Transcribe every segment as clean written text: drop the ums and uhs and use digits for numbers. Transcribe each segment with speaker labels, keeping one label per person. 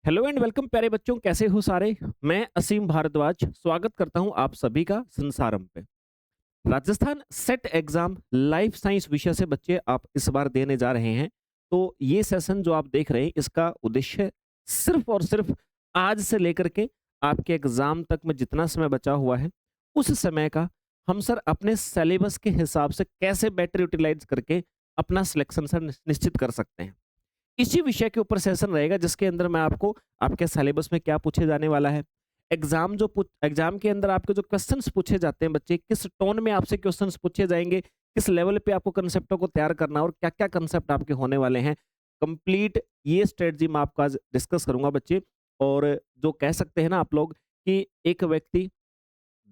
Speaker 1: Hello and welcome प्यारे बच्चों, कैसे हो सारे। मैं असीम भारद्वाज स्वागत करता हूं आप सभी का संसारम पे। Rajasthan set exam life science विषय से बच्चे आप इस बार देने जा रहे हैं। तो ये सेशन जो आप देख रहे हैं इसका उद्देश्य सिर्फ और सिर्फ आज से लेकर के आपके एग्जाम तक में जितना समय बचा हुआ है उस समय का हम सर अपने सिलेबस के हिसाब से कैसे बेटर यूटिलाइज करके अपना सिलेक्शन सर निश्चित कर सकते हैं। इसी विषय के ऊपर सेशन रहेगा जिसके अंदर मैं आपको आपके सिलेबस में क्या पूछे जाने वाला है, एग्जाम के अंदर आपके जो क्वेश्चंस पूछे जाते हैं बच्चे किस टोन में आपसे क्वेश्चंस पूछे जाएंगे, किस लेवल पे आपको कंसेप्टों को तैयार करना और क्या क्या कंसेप्ट आपके होने वाले हैं। कंप्लीट ये स्ट्रेटजी मैं आपका आज डिस्कस करूंगा बच्चे। और जो कह सकते हैं ना आप लोग कि एक व्यक्ति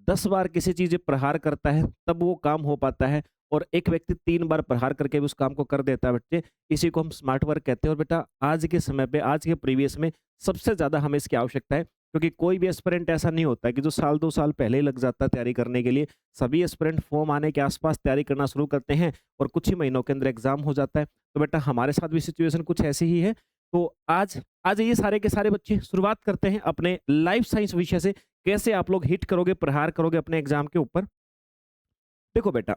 Speaker 1: 10 बार किसी चीज़ पे प्रहार करता है तब वो काम हो पाता है, और एक व्यक्ति 3 बार प्रहार करके भी उस काम को कर देता है बच्चे। इसी को हम स्मार्ट वर्क कहते हैं। और बेटा आज के समय पे आज के प्रीवियस में सबसे ज़्यादा हमें इसकी आवश्यकता है, क्योंकि कोई भी एस्पिरेंट ऐसा नहीं होता है कि जो साल 2 साल पहले ही लग जाता है तैयारी करने के लिए। सभी एस्पिरेंट फॉर्म आने के आसपास तैयारी करना शुरू करते हैं और कुछ ही महीनों के अंदर एग्जाम हो जाता है। तो बेटा हमारे साथ भी सिचुएशन कुछ ऐसी ही है। तो आज आज ये सारे के सारे बच्चे शुरुआत करते हैं अपने लाइफ साइंस विषय से। कैसे आप लोग हिट करोगे, प्रहार करोगे अपने एग्जाम के ऊपर। देखो बेटा,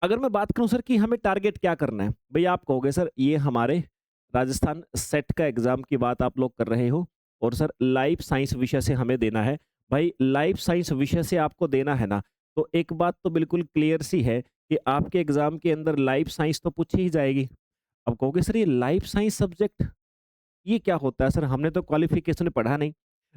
Speaker 1: अगर मैं बात करूं सर कि हमें टारगेट क्या करना है, भैया आप कहोगे सर ये हमारे राजस्थान सेट का एग्जाम की बात आप लोग कर रहे हो और सर लाइफ साइंस विषय से हमें देना है। भाई लाइफ साइंस विषय से आपको देना है ना, तो एक बात तो बिल्कुल क्लियर सी है कि आपके एग्जाम के अंदर लाइफ साइंस तो पूछी ही जाएगी। अब कहोगे सर ये लाइफ साइंस सब्जेक्ट ये क्या होता है सर, हमने तो क्वालिफिकेशन में पढ़ा नहीं।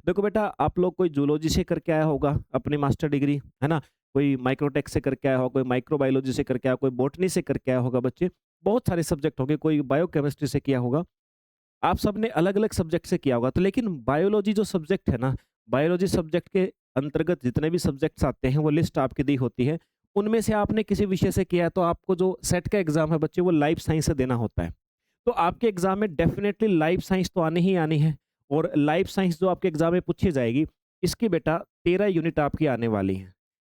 Speaker 1: देखो बेटा, आप लोग कोई जूलॉजी से करके आया होगा अपनी मास्टर डिग्री, है ना। कोई माइक्रोटेक से करके आया होगा, कोई माइक्रोबायोलॉजी से करके आया, कोई बॉटनी से करके आया होगा बच्चे। बहुत सारे सब्जेक्ट होंगे, कोई बायोकेमिस्ट्री से किया होगा। आप सबने अलग अलग सब्जेक्ट से किया होगा। तो लेकिन बायोलॉजी जो सब्जेक्ट है ना, बायोलॉजी सब्जेक्ट के अंतर्गत जितने भी सब्जेक्ट्स आते हैं वो लिस्ट आपकी दी होती है। उनमें से आपने किसी विषय से किया है तो आपको जो सेट का एग्जाम है बच्चे वो लाइफ साइंस से देना होता है। तो आपके एग्जाम में डेफिनेटली लाइफ साइंस तो आनी ही आनी है। और लाइफ साइंस जो आपके एग्जाम में पूछी जाएगी, इसकी बेटा 13 यूनिट आपकी आने वाली है।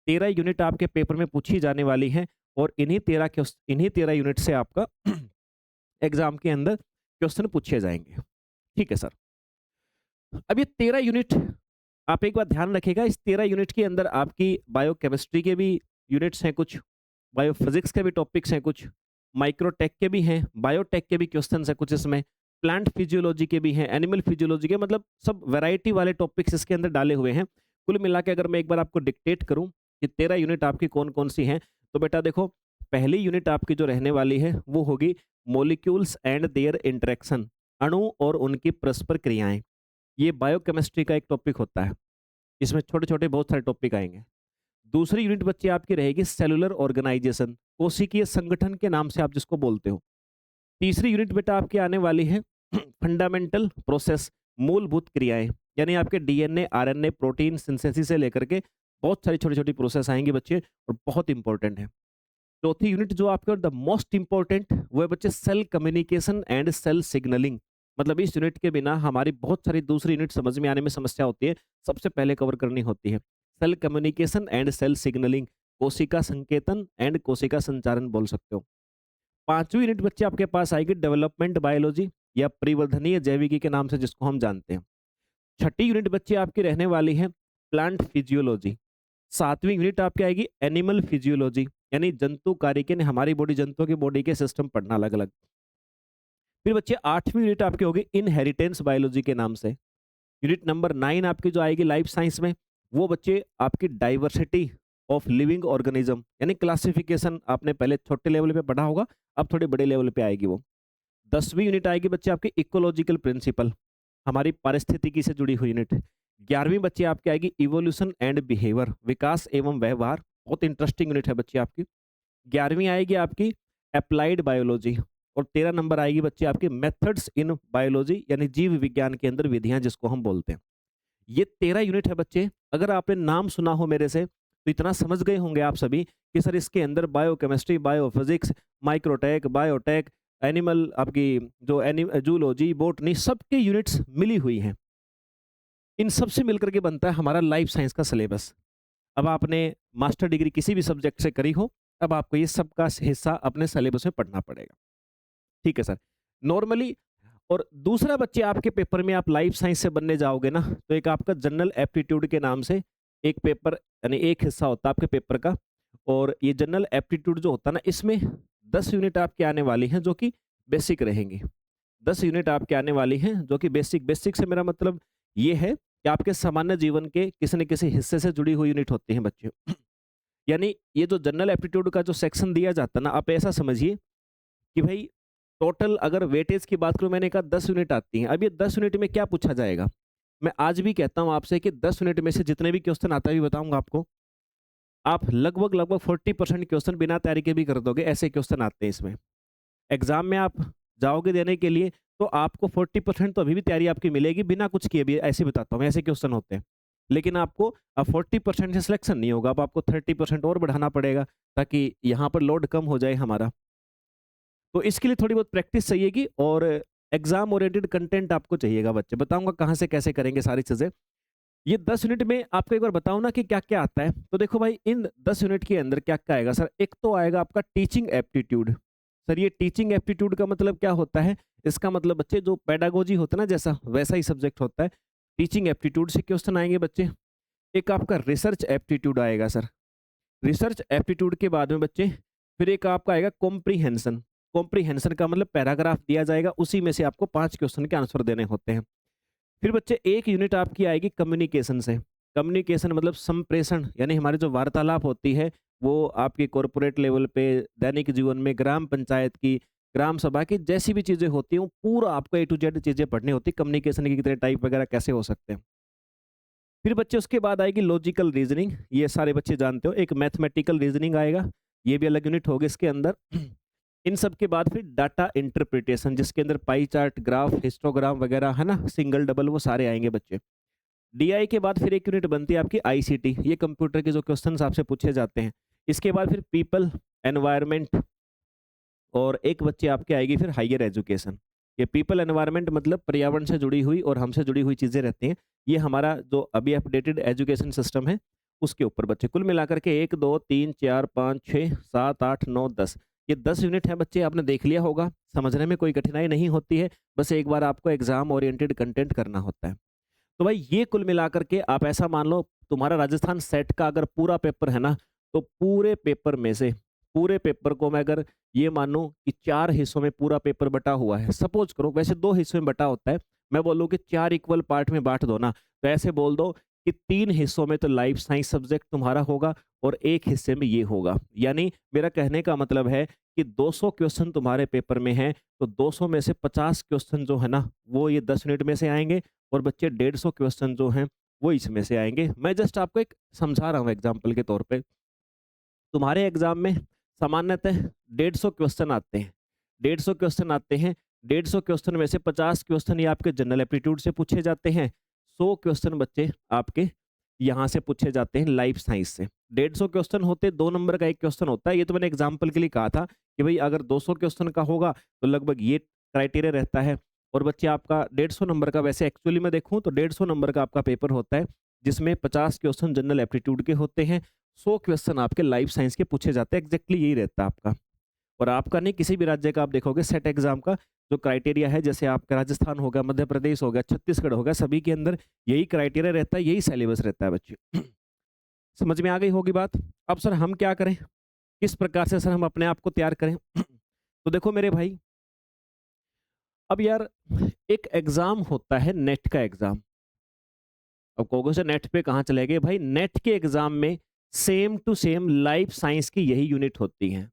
Speaker 1: 13 यूनिट आपके पेपर में पूछी जाने वाली है। और इन्हीं 13 यूनिट से आपका एग्जाम के अंदर क्वेश्चन पूछे जाएंगे। ठीक है सर। अब ये 13 यूनिट आप एक बात ध्यान रखिएगा, इस 13 यूनिट के अंदर आपकी बायोकेमिस्ट्री के भी यूनिट्स हैं कुछ, बायोफिजिक्स के भी टॉपिक्स हैं कुछ, माइक्रोटेक के भी हैं, बायोटेक के भी क्वेश्चंस हैं कुछ इसमें, प्लांट फिजियोलॉजी के भी हैं, एनिमल फिजियोलॉजी के, मतलब सब वैरायटी वाले टॉपिक्स इसके अंदर डाले हुए हैं। कुल मिला के अगर मैं एक बार आपको डिक्टेट करूं कि 13 यूनिट आपकी कौन कौन सी हैं, तो बेटा देखो, पहली यूनिट आपकी जो रहने वाली है वो होगी मोलिक्यूल्स एंड देयर इंटरेक्शन, अणु और उनकी परस्पर क्रियाएं। ये बायोकेमिस्ट्री का एक टॉपिक होता है। इसमें छोटे-छोटे बहुत सारे टॉपिक आएँगे। दूसरी यूनिट बच्चे आपकी रहेगी सेलुलर ऑर्गेनाइजेशन, कोशिकीय संगठन के नाम से आप जिसको बोलते हो। तीसरी यूनिट बेटा आपकी आने वाली है फंडामेंटल प्रोसेस, मूलभूत क्रियाएँ, यानी आपके डीएनए, आरएनए, प्रोटीन सिंथेसिस से लेकर के बहुत सारी छोटी-छोटी प्रोसेस आएँगी बच्चे और बहुत इंपॉर्टेंट है। चौथी यूनिट जो आपके द मोस्ट इंपॉर्टेंट वो है बच्चे cell communication and cell signaling. मतलब इस यूनिट के बिना हमारी बहुत सारी दूसरी यूनिट समझ में आने में समस्या होती है, सबसे पहले कवर करनी होती है। Cell communication and cell signaling, कोशिका संकेतन एंड कोशिका संचारण बोल सकते हो। पांचवी यूनिट बच्चे आपके पास आएगी डेवलपमेंट बायोलॉजी या परिवर्धनीय जैविकी के नाम से जिसको हम जानते हैं। छठी यूनिट बच्चे आपकी रहने वाली है प्लांट फिजियोलॉजी। सातवीं यूनिट आपकी आएगी एनिमल फिजियोलॉजी, यानी जंतु कार्य के हमारी बॉडी, जंतुओं की बॉडी के सिस्टम पढ़ना अलग अलग। फिर बच्चे आठवीं यूनिट आपकी होगी इनहेरिटेंस बायोलॉजी के नाम से। यूनिट नंबर 9 आपकी जो आएगी लाइफ साइंस में, वो बच्चे आपकी डाइवर्सिटी ऑफ लिविंग ऑर्गेनिज्म, यानी क्लासिफिकेशन आपने पहले छोटे लेवल पे पढ़ा होगा, अब थोड़े बड़े लेवल पे आएगी वो। 10वीं यूनिट आएगी बच्चे आपकी इकोलॉजिकल प्रिंसिपल, हमारी पारिस्थितिकी से जुड़ी हुई यूनिट। 11वीं बच्चे आपकी आएगी इवोल्यूशन एंड बिहेवियर, विकास एवं व्यवहार, बहुत इंटरेस्टिंग यूनिट है बच्चे आपकी। 11वीं आएगी आपकी अप्लाइड बायोलॉजी। और 13 नंबर आएगी बच्चे आपकी मेथड्स इन बायोलॉजी, यानी जीव विज्ञान के अंदर विधियां जिसको हम बोलते हैं। ये 13 यूनिट है बच्चे। अगर आपने नाम सुना हो मेरे से तो इतना समझ गए होंगे आप सभी कि सर इसके अंदर biochemistry, biophysics, Microtek, biotech, animal आपकी जो जूलॉजी, बोटनी, सबके यूनिट्स मिली हुई हैं। इन सब से मिलकर के बनता है हमारा लाइफ साइंस का सिलेबस। अब आपने मास्टर डिग्री किसी भी सब्जेक्ट से करी हो, अब आपको ये सब का हिस्सा अपने सिलेबस में पढ़ना पड़ेगा। ठीक है सर। नॉर्मली और दूसरा बच्चे आपके पेपर में आप लाइफ साइंस से बनने जाओगे ना, तो एक आपका जनरल एप्टीट्यूड के नाम से एक पेपर यानी एक हिस्सा होता है आपके पेपर का। और ये जनरल एप्टीट्यूड जो होता है ना, इसमें 10 यूनिट आपके आने वाली हैं जो कि बेसिक रहेंगी। 10 यूनिट आपके आने वाली हैं जो कि बेसिक बेसिक से मेरा मतलब ये है कि आपके सामान्य जीवन के किसी न किसी हिस्से से जुड़ी हुई यूनिट होती हैं बच्चे। यानी ये जो जनरल एप्टीट्यूड का जो सेक्शन दिया जाता है ना, आप ऐसा समझिए कि भाई टोटल अगर वेटेज की बात करूं, मैंने कहा 10 यूनिट आती हैं। अब ये 10 यूनिट में क्या पूछा जाएगा? मैं आज भी कहता हूं आपसे कि 10 यूनिट में से जितने भी क्वेश्चन आता है भी बताऊंगा आपको। आप लगभग लगभग 40% क्वेश्चन बिना तैयारी के भी कर दोगे, ऐसे क्वेश्चन आते हैं इसमें। एग्जाम में आप जाओगे देने के लिए तो आपको 40% तो अभी भी तैयारी आपकी मिलेगी बिना कुछ किए भी, ऐसे बताता हूँ, ऐसे क्वेश्चन होते हैं। लेकिन आपको अब 40% से सिलेक्शन नहीं होगा, अब आपको 30% और बढ़ाना पड़ेगा ताकि यहाँ पर लोड कम हो जाए हमारा। तो इसके लिए थोड़ी बहुत प्रैक्टिस चाहिएगी और एग्जाम ओरिएंटेड कंटेंट आपको चाहिएगा बच्चे। बताऊंगा कहाँ से कैसे करेंगे सारी चीजें। ये 10 यूनिट में आपको एक बार बताऊं ना कि क्या-क्या आता है। तो देखो भाई, इन 10 यूनिट के अंदर क्या-क्या आएगा सर? एक तो आएगा आपका टीचिंग एप्टीट्यूड। सर ये टीचिंग एप्टीट्यूड का मतलब क्या होता है? इसका मतलब बच्चे जो पेडागोजी होता है ना, जैसा वैसा ही सब्जेक्ट होता है। टीचिंग एप्टीट्यूड से क्वेश्चन आएंगे बच्चे। एक आपका रिसर्च एप्टीट्यूड आएगा सर। रिसर्च एप्टीट्यूड के बाद में बच्चे फिर एक आपका आएगा कॉम्प्रीहेंशन। कॉम्प्रीहेंशन का मतलब पैराग्राफ दिया जाएगा, उसी में से आपको 5 क्वेश्चन के आंसर देने होते हैं। फिर बच्चे एक यूनिट आपकी आएगी कम्युनिकेशन से। कम्युनिकेशन मतलब संप्रेषण, यानी हमारी जो वार्तालाप होती है वो आपके कॉर्पोरेट लेवल पे, दैनिक जीवन में, ग्राम पंचायत की, ग्राम सभा की, जैसी भी चीजें होती हैं वो पूरा आपको ए टू जेड चीजें पढ़नी होती है। कम्युनिकेशन के कितने टाइप वगैरह कैसे हो सकते हैं। फिर बच्चे उसके बाद आएगी लॉजिकल रीजनिंग, ये सारे बच्चे जानते हो। एक मैथमेटिकल रीजनिंग आएगा, ये भी अलग यूनिट होगा इसके अंदर। इन सब के बाद फिर डाटा इंटरप्रिटेशन, जिसके अंदर पाई चार्ट, ग्राफ, हिस्टोग्राम वगैरह है ना, सिंगल डबल, वो सारे आएंगे बच्चे। डीआई के बाद फिर एक यूनिट बनती है आपकी आईसीटी, ये कंप्यूटर के जो क्वेश्चंस आपसे पूछे जाते हैं। इसके बाद फिर पीपल, एनवायरनमेंट, और एक बच्चे आपके आएगी फिर हायर एजुकेशन। ये पीपल एनवायरनमेंट मतलब पर्यावरण से जुड़ी हुई और हमसे जुड़ी हुई चीजें रहती हैं। ये हमारा जो अभी अपडेटेड एजुकेशन सिस्टम है उसके ऊपर बच्चे। कुल मिलाकर के 1 2 3 4 5 6 7 8 9 10, ये 10 यूनिट है बच्चे। आपने देख लिया होगा, समझने में कोई कठिनाई नहीं होती है, बस एक बार आपको एग्जाम ओरिएंटेड कंटेंट करना होता है। तो भाई ये कुल मिलाकर के आप ऐसा मान लो, तुम्हारा राजस्थान सेट का अगर पूरा पेपर है ना, तो पूरे पेपर में से, पूरे पेपर को मैं अगर ये मानूं कि 4 हिस्सों में पूरा पेपर बटा हुआ है, सपोज करो, वैसे 2 हिस्सों में बटा होता है, मैं बोलूं कि 4 इक्वल पार्ट में बांट दो ना, तो ऐसे बोल दो कि 3 हिस्सों में तो लाइफ साइंस सब्जेक्ट तुम्हारा होगा और एक हिस्से में ये होगा। यानी मेरा कहने का मतलब है कि 200 क्वेश्चन तुम्हारे पेपर में हैं, तो 200 में से 50 क्वेश्चन जो है ना वो ये 10 यूनिट में से आएंगे, और बच्चे 150 क्वेश्चन जो हैं वो इसमें से आएंगे। मैं जस्ट आपको एक समझा रहा हूँ एग्जाम्पल के तौर पे। तुम्हारे एग्जाम में सामान्यतः 150 क्वेश्चन आते हैं, 150 क्वेश्चन आते हैं। 150 क्वेश्चन में से 50 क्वेश्चन ये आपके जनरल एप्टीट्यूड से पूछे जाते हैं। 100 क्वेश्चन बच्चे आपके यहाँ से पूछे जाते हैं लाइफ साइंस से। 150 क्वेश्चन होते, 2 नंबर का एक क्वेश्चन होता है। ये तो मैंने एग्जाम्पल के लिए कहा था कि भाई अगर 200 क्वेश्चन का होगा तो लगभग ये क्राइटेरिया रहता है। और बच्चे आपका 150 नंबर का, वैसे एक्चुअली मैं देखूं तो 150 नंबर का आपका पेपर होता है, जिसमें 50 क्वेश्चन जनरल एप्टीट्यूड के होते हैं, 100 क्वेश्चन आपके लाइफ साइंस के पूछे जाते हैं। एग्जैक्टली यही रहता है आपका। और आपका नहीं, किसी भी राज्य का आप देखोगे सेट एग्जाम का जो क्राइटेरिया है, जैसे आपका राजस्थान हो गया, मध्य प्रदेश हो गया, छत्तीसगढ़ हो गया, सभी के अंदर यही क्राइटेरिया रहता है, यही सिलेबस रहता है बच्चे। समझ में आ गई होगी बात। अब सर हम क्या करें, किस प्रकार से सर हम अपने आप को तैयार करें? तो देखो मेरे भाई, अब यार एक एग्जाम होता है नेट का एग्जाम। अब कहोगे सर नेट पे कहाँ चले गए? भाई नेट के एग्जाम में same to same life science की यही यूनिट होती है।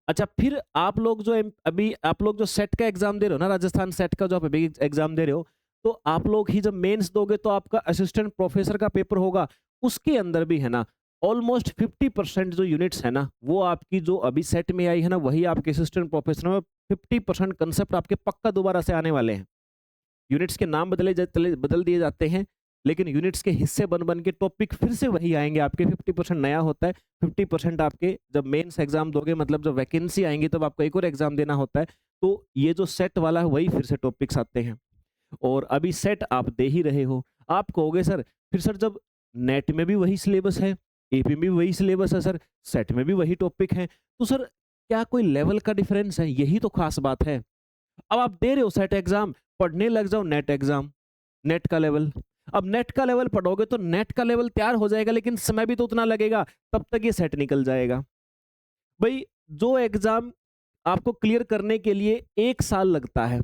Speaker 1: अच्छा, फिर आप लोग जो अभी आप लोग जो सेट का एग्जाम दे रहे हो ना, राजस्थान सेट का जो आप अभी एग्जाम दे रहे हो, तो आप लोग ही जब मेंस दोगे तो आपका असिस्टेंट प्रोफेसर का पेपर होगा, उसके अंदर भी है ना ऑलमोस्ट 50% जो यूनिट्स है ना वो आपकी जो अभी सेट में आई है ना, वही आपके असिस्टेंट प्रोफेसर में 50% कंसेप्ट आपके पक्का दोबारा से आने वाले हैं। यूनिट्स के नाम बदल दिए जाते हैं, लेकिन यूनिट्स के हिस्से बन बन के टॉपिक फिर से वही आएंगे आपके। 50% नया होता है, 50% आपके जब मेंस एग्जाम दोगे, मतलब जब वैकेंसी आएंगी तब आपको एक और एग्जाम देना होता है। तो ये जो सेट वाला है वही फिर से टॉपिक्स आते हैं, और अभी सेट आप दे ही रहे हो। आप कहोगे सर फिर सर जब नेट में भी वही सिलेबस है, एपी में भी वही सिलेबस है सर, सेट में भी वही टॉपिक है, तो सर क्या कोई लेवल का डिफरेंस है? यही तो खास बात है। अब आप दे रहे हो सेट एग्जाम, पढ़ने लग जाओ नेट एग्जाम, नेट का लेवल। अब नेट का लेवल पढ़ोगे तो नेट का लेवल तैयार हो जाएगा, लेकिन समय भी तो उतना लगेगा, तब तक ये सेट निकल जाएगा। भाई जो एग्जाम आपको क्लियर करने के लिए 1 साल लगता है,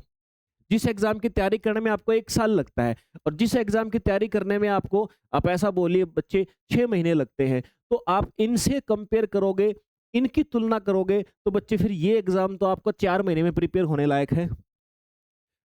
Speaker 1: जिस एग्जाम की तैयारी करने में आपको 1 साल लगता है, और जिस एग्जाम की तैयारी करने में आपको, आप ऐसा बोलिए बच्चे 6 महीने लगते हैं, तो आप इनसे कंपेयर करोगे, इनकी तुलना करोगे, तो बच्चे फिर ये एग्जाम तो आपको 4 महीने में प्रिपेयर होने लायक है।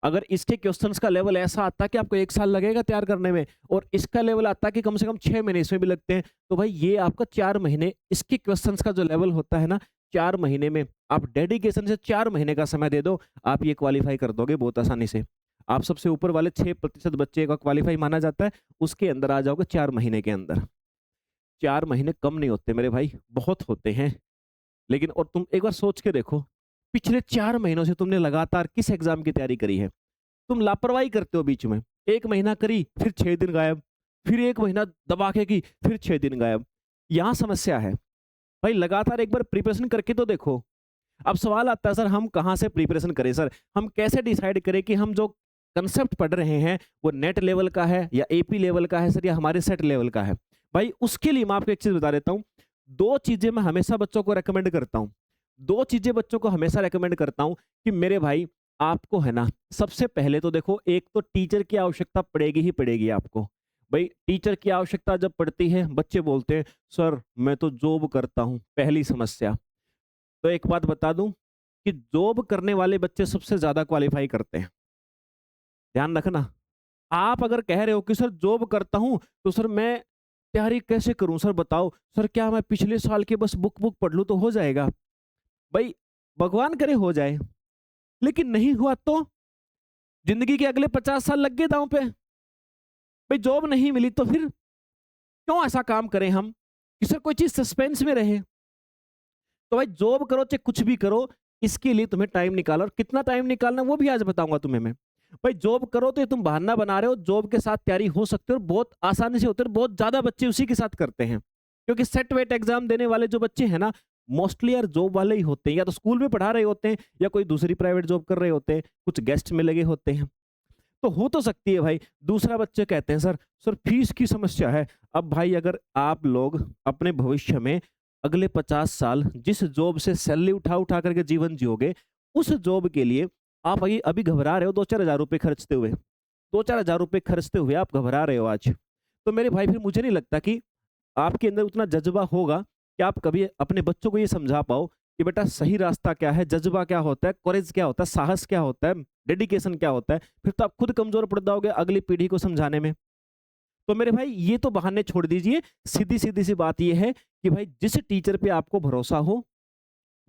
Speaker 1: अगर इसके क्वेश्चंस का लेवल ऐसा आता कि आपको 1 साल लगेगा तैयार करने में, और इसका लेवल आता कि कम से कम 6 महीने इसमें भी लगते हैं, तो भाई ये आपका 4 महीने, इसके क्वेश्चंस का जो लेवल होता है ना, 4 महीने में आप डेडिकेशन से 4 महीने का समय दे दो, आप ये क्वालिफाई कर दोगे बहुत आसानी से। आप सबसे ऊपर वाले 6% बच्चे का क्वालिफाई माना जाता है, उसके अंदर आ जाओगे 4 महीने के अंदर। 4 महीने कम नहीं होते मेरे भाई, बहुत होते हैं। लेकिन और तुम एक बार सोच के देखो, पिछले 4 महीनों से तुमने लगातार किस एग्जाम की तैयारी करी है? तुम लापरवाही करते हो बीच में। 1 महीना करी, फिर 6 दिन गायब, फिर 1 महीना दबा के की, फिर 6 दिन गायब। यहाँ समस्या है। भाई लगातार एक बार प्रिपरेशन करके तो देखो। अब सवाल आता है, सर हम कहाँ से प्रिपरेशन करें सर? हम कैसे डिसाइड करें कि हम जो कंसेप्ट पढ़ रहे हैं वो नेट लेवल का है या एपी लेवल का है सर, या हमारे सेट लेवल का है? भाई उसके लिए मैं आपको एक चीज बता देता हूँ। 2 चीजें मैं हमेशा बच्चों को रेकमेंड करता हूँ। 2 चीजें बच्चों को हमेशा रेकमेंड करता हूँ कि मेरे भाई आपको है ना, सबसे पहले तो देखो, एक तो टीचर की आवश्यकता पड़ेगी ही पड़ेगी आपको। भाई टीचर की आवश्यकता जब पड़ती है, बच्चे बोलते हैं सर मैं तो जॉब करता हूँ, पहली समस्या। तो एक बात बता दूं कि जॉब करने वाले बच्चे सबसे ज्यादा क्वालिफाई करते हैं, ध्यान रखना। आप अगर कह रहे हो कि सर जॉब करता हूं, तो सर मैं तैयारी कैसे करूं सर बताओ, सर क्या मैं पिछले साल के बस बुक बुक पढ़ लूं तो हो जाएगा? भाई भगवान करे हो जाए, लेकिन नहीं हुआ तो जिंदगी के अगले 50 साल लग गए दांव पे। भाई जॉब नहीं मिली तो फिर क्यों ऐसा काम करें हम कि सर कोई चीज सस्पेंस में रहे? तो भाई जॉब करो चाहे कुछ भी करो, इसके लिए तुम्हें टाइम निकालो, और कितना टाइम निकालना वो भी आज बताऊंगा तुम्हें मैं। भाई जॉब करो तो ये तुम बहाना बना रहे हो, जॉब के साथ तैयारी हो सकती है और बहुत आसानी से होती है, और बहुत ज्यादा बच्चे उसी के साथ करते हैं। क्योंकि सेट वेट एग्जाम देने वाले जो बच्चे हैं ना, मोस्टली यार जॉब वाले ही होते हैं, या तो स्कूल में पढ़ा रहे होते हैं या कोई दूसरी प्राइवेट जॉब कर रहे होते हैं, कुछ गेस्ट में लगे होते हैं। तो हो तो सकती है भाई। दूसरा बच्चे कहते हैं सर, सर फीस की समस्या है। अब भाई अगर आप लोग अपने भविष्य में अगले 50 साल जिस जॉब से सैलरी उठा उठा करके जीवन जियोगे, उस जॉब के लिए आप अभी अभी घबरा रहे हो 2-4 हज़ार रुपए खर्चते हुए, 2-4 हज़ार रुपए खर्चते हुए आप घबरा रहे हो आज, तो मेरे भाई फिर मुझे नहीं लगता कि आपके अंदर उतना जज्बा होगा कि आप कभी अपने बच्चों को ये समझा पाओ कि बेटा सही रास्ता क्या है, जज्बा क्या होता है, करेज क्या होता है, साहस क्या होता है, डेडिकेशन क्या होता है। फिर तो आप खुद कमजोर पड़ जाओगे अगली पीढ़ी को समझाने में। तो मेरे भाई ये तो बहाने छोड़ दीजिए, सीधी सीधी सी बात ये है कि भाई जिस टीचर पे आपको भरोसा हो,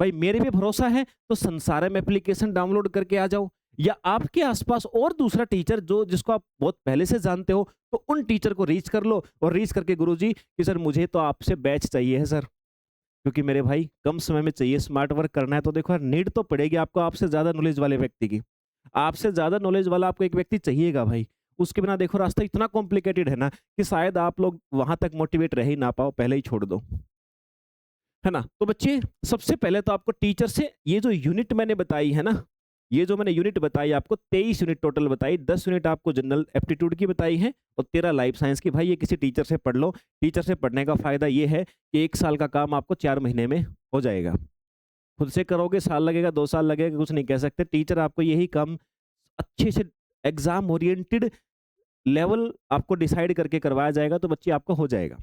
Speaker 1: भाई मेरे पे भरोसा है तो संसारम एप्लीकेशन डाउनलोड करके आ जाओ, या आपके आसपास और दूसरा टीचर जो जिसको आप बहुत पहले से जानते हो, तो उन टीचर को रीच कर लो और रीच करके गुरुजी कि सर मुझे तो आपसे बैच चाहिए है सर, क्योंकि मेरे भाई कम समय में चाहिए, स्मार्ट वर्क करना है। तो देखो यार, नीड तो पड़ेगी आपको आपसे ज्यादा नॉलेज वाले व्यक्ति की। आपसे ज्यादा नॉलेज वाला आपको एक व्यक्ति चाहिएगा भाई। उसके बिना देखो रास्ता इतना कॉम्प्लिकेटेड है ना कि शायद आप लोग वहां तक मोटिवेट रह ही ना पाओ, पहले ही छोड़ दो, है ना? तो बच्चे सबसे पहले तो आपको टीचर से ये जो यूनिट मैंने बताई है ना, ये जो मैंने यूनिट बताई आपको, 23 यूनिट टोटल बताई, 10 यूनिट आपको जनरल एप्टीट्यूड की बताई है और 13 लाइफ साइंस की। भाई ये किसी टीचर से पढ़ लो। टीचर से पढ़ने का फायदा ये है कि 1 साल का काम आपको 4 महीने में हो जाएगा। खुद से करोगे साल लगेगा, 2 साल लगेगा, कुछ नहीं कह सकते। टीचर आपको यही काम अच्छे से एग्जाम ओरिएंटेड लेवल आपको डिसाइड करके करवाया जाएगा, तो बच्चे आपको हो जाएगा।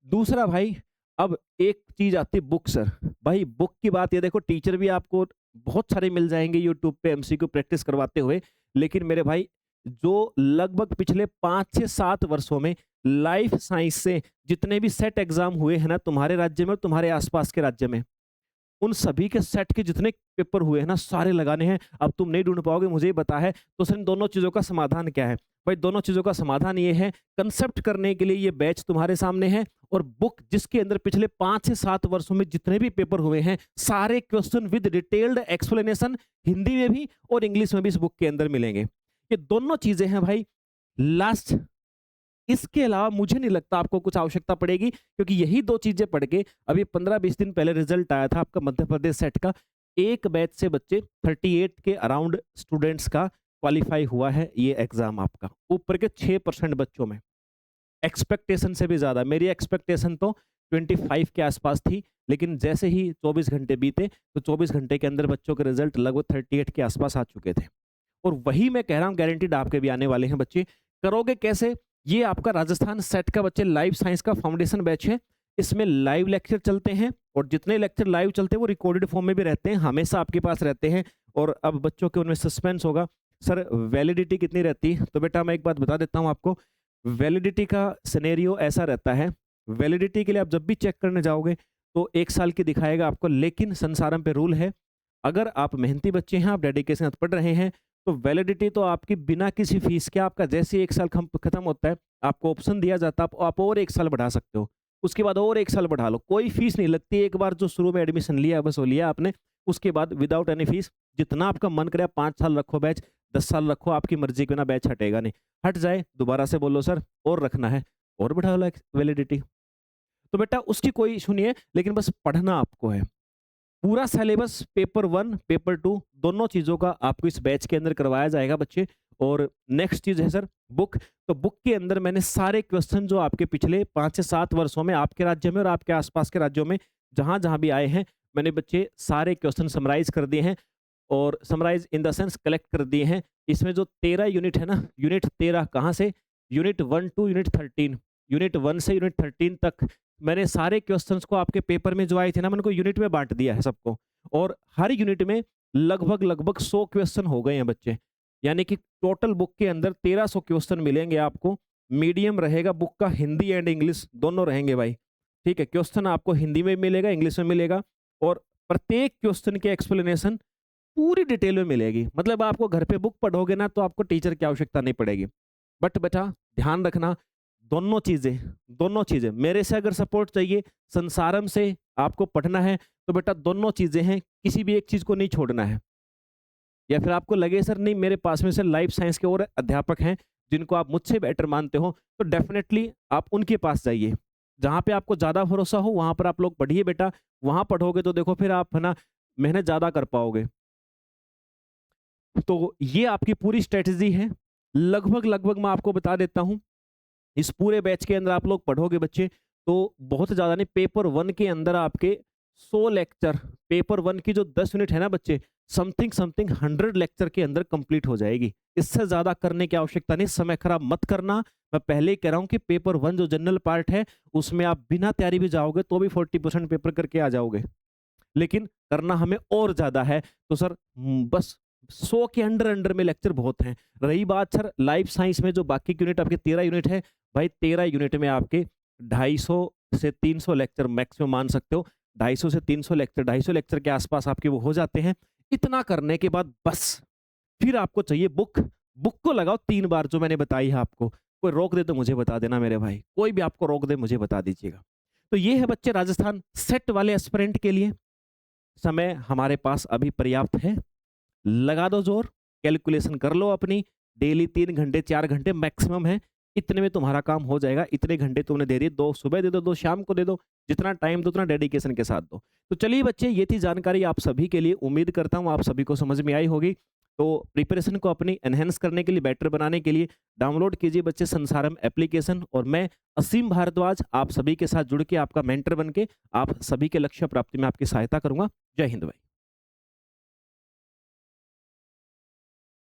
Speaker 1: दूसरा भाई, अब एक चीज आती है बुक सर। भाई बुक की बात ये देखो, टीचर भी आपको बहुत सारे मिल जाएंगे यूट्यूब पे एमसीक्यू प्रैक्टिस करवाते हुए, लेकिन मेरे भाई जो लगभग पिछले 5 से 7 वर्षों में लाइफ साइंस से जितने भी सेट एग्जाम हुए हैं ना तुम्हारे राज्य में और तुम्हारे आसपास के राज्य में, उन सभी के सेट के जितने पेपर हुए हैं ना, सारे लगाने हैं। अब तुम नहीं ढूंढ पाओगे, मुझे ही पता है। तो सर इन दोनों चीजों का समाधान क्या है? भाई दोनों चीजों का समाधान ये है, कंसेप्ट करने के लिए ये बैच तुम्हारे सामने है, और बुक जिसके अंदर पिछले 5 से 7 वर्षों में जितने भी पेपर हुए हैं, सारे question with detailed explanation Hindi में भी और इंग्लिश में भी इस बुक के अंदर मिलेंगे। ये दोनों चीजें हैं भाई लास्ट। इसके अलावा मुझे नहीं लगता आपको कुछ आवश्यकता पड़ेगी, क्योंकि यही 2 चीजें पढ़ के अभी 15-20 दिन पहले रिजल्ट आया था आपका मध्य प्रदेश सेट का। एक बैच से बच्चे 38 के अराउंड स्टूडेंट्स का क्वालिफाई हुआ है ये एग्जाम आपका ऊपर के 6% बच्चों में, एक्सपेक्टेशन से भी ज़्यादा। मेरी एक्सपेक्टेशन तो 25 के आसपास थी, लेकिन जैसे ही 24 घंटे बीते तो 24 घंटे के अंदर बच्चों के रिजल्ट लगभग 38 के आसपास आ चुके थे। और वही मैं कह रहा हूँ गारंटीड आपके भी आने वाले हैं बच्चे। करोगे कैसे? ये आपका राजस्थान सेट का बच्चे लाइफ साइंस का फाउंडेशन बैच है। इसमें लाइव लेक्चर चलते हैं और जितने लेक्चर लाइव चलते हैं वो रिकॉर्डेड फॉर्म में भी रहते हैं, हमेशा आपके पास रहते हैं। और अब बच्चों के उनमें सस्पेंस होगा, सर वैलिडिटी कितनी रहती है? तो बेटा मैं एक बात बता देता हूँ आपको, वैलिडिटी का सिनेरियो ऐसा रहता है, वैलिडिटी के लिए आप जब भी चेक करने जाओगे तो 1 साल की दिखाएगा आपको, लेकिन संसारम पे रूल है, अगर आप मेहनती बच्चे हैं, आप डेडिकेशन से पढ़ रहे हैं, तो वैलिडिटी तो आपकी बिना किसी फीस के, आपका जैसे ही 1 साल खत्म होता है, आपको ऑप्शन दिया जाता है, आप और 1 साल बढ़ा सकते हो। उसके बाद और 1 साल बढ़ा लो, कोई फीस नहीं लगती। एक बार जो शुरू में एडमिशन लिया बस वो लिया आपने, उसके बाद विदाउट एनी फीस जितना आपका मन करे 5 साल रखो बैच, 10 साल रखो, आपकी मर्जी के बिना बैच हटेगा नहीं। हट जाए दोबारा से बोलो सर और रखना है, और बढ़ा लो वैलिडिटी। तो बेटा उसकी कोई इशू नहीं है, लेकिन बस पढ़ना आपको है। पूरा सिलेबस पेपर 1 पेपर 2 दोनों चीज़ों का आपको इस बैच के अंदर करवाया जाएगा बच्चे। और नेक्स्ट चीज़ है सर बुक। तो बुक के अंदर मैंने सारे क्वेश्चन जो आपके पिछले 5 से 7 वर्षों में आपके राज्य में और आपके आसपास के राज्यों में जहाँ-जहाँ भी आए हैं, मैंने बच्चे सारे क्वेश्चन समराइज़ कर दिए हैं। और summarize in the sense collect कर दिए हैं। इसमें जो 13 यूनिट है ना, यूनिट 13 कहाँ से? यूनिट 1 टू यूनिट 13, यूनिट 1 से यूनिट 13 तक मैंने सारे क्वेश्चंस को आपके पेपर में जो आए थे ना, मैंने उनको यूनिट में बाँट दिया है सबको। और हर यूनिट में लगभग 100 क्वेश्चन हो गए हैं बच्चे। यानी कि टोटल बुक के अंदर 1300 क्वेश्चन मिलेंगे आपको। मीडियम रहेगा बुक का, हिंदी एंड इंग्लिश दोनों रहेंगे भाई। ठीक है, क्वेश्चन आपको हिंदी में मिलेगा, इंग्लिश में मिलेगा, और प्रत्येक क्वेश्चन की एक्सप्लेनेशन पूरी डिटेल में मिलेगी। मतलब आपको घर पे बुक पढ़ोगे ना तो आपको टीचर की आवश्यकता नहीं पड़ेगी। बट बेटा ध्यान रखना, दोनों चीज़ें मेरे से अगर सपोर्ट चाहिए, संसारम से आपको पढ़ना है, तो बेटा दोनों चीज़ें हैं, किसी भी एक चीज़ को नहीं छोड़ना है। या फिर आपको लगे सर नहीं मेरे पास में से लाइफ साइंस के और अध्यापक हैं जिनको आप मुझसे बेटर मानते हो, तो डेफिनेटली आप उनके पास जाइए। जहाँ पे आपको ज़्यादा भरोसा हो वहाँ पर आप लोग पढ़िए बेटा। वहाँ पढ़ोगे तो देखो फिर आप है ना मेहनत ज़्यादा कर पाओगे। तो ये आपकी पूरी स्ट्रेटजी है। लगभग मैं आपको बता देता हूँ, इस पूरे बैच के अंदर आप लोग पढ़ोगे बच्चे तो बहुत ज़्यादा नहीं, पेपर 1 के अंदर आपके 100 लेक्चर, पेपर 1 की जो 10 यूनिट है ना बच्चे, समथिंग 100 लेक्चर के अंदर कंप्लीट हो जाएगी। इससे ज़्यादा करने की आवश्यकता नहीं, समय खराब मत करना। मैं पहले ही कह रहा हूँ कि पेपर 1 जो जनरल पार्ट है उसमें आप बिना तैयारी भी जाओगे तो भी 40% पेपर करके आ जाओगे। लेकिन करना हमें और ज़्यादा है, तो सर बस 100 के अंडर में लेक्चर बहुत हैं। रही बात सर लाइफ साइंस में जो बाकी की यूनिट आपके 13 यूनिट है, भाई 13 यूनिट में आपके 250 से 300 लेक्चर मैक्सिमम मान सकते हो। 250 से 300 लेक्चर, 250 लेक्चर के आसपास आपके वो हो जाते हैं। इतना करने के बाद बस फिर आपको चाहिए बुक। बुक को लगाओ 3 बार जो मैंने बताई है आपको। कोई रोक दे तो मुझे बता देना मेरे भाई, कोई भी आपको रोक दे मुझे बता दीजिएगा। तो ये है बच्चे राजस्थान सेट वाले एस्पिरेंट के लिए। समय हमारे पास अभी पर्याप्त है, लगा दो जोर, कैलकुलेशन कर लो अपनी। डेली 3 घंटे 4 घंटे मैक्सिमम है, इतने में तुम्हारा काम हो जाएगा। इतने घंटे तुमने दे दिए, 2 सुबह दे दो, 2 शाम को दे दो, जितना टाइम दो उतना डेडिकेशन के साथ दो। तो चलिए बच्चे, ये थी जानकारी आप सभी के लिए। उम्मीद करता हूँ आप सभी को समझ में आई होगी। तो प्रिपरेशन को अपनी एनहेंस करने के लिए, बेटर बनाने के लिए डाउनलोड कीजिए बच्चे संसारम एप्लीकेशन। और मैं असीम भारद्वाज आप सभी के साथ जुड़ के आपका मेंटर बन के आप सभी के लक्ष्य प्राप्ति में आपकी सहायता करूंगा। जय हिंद भाई।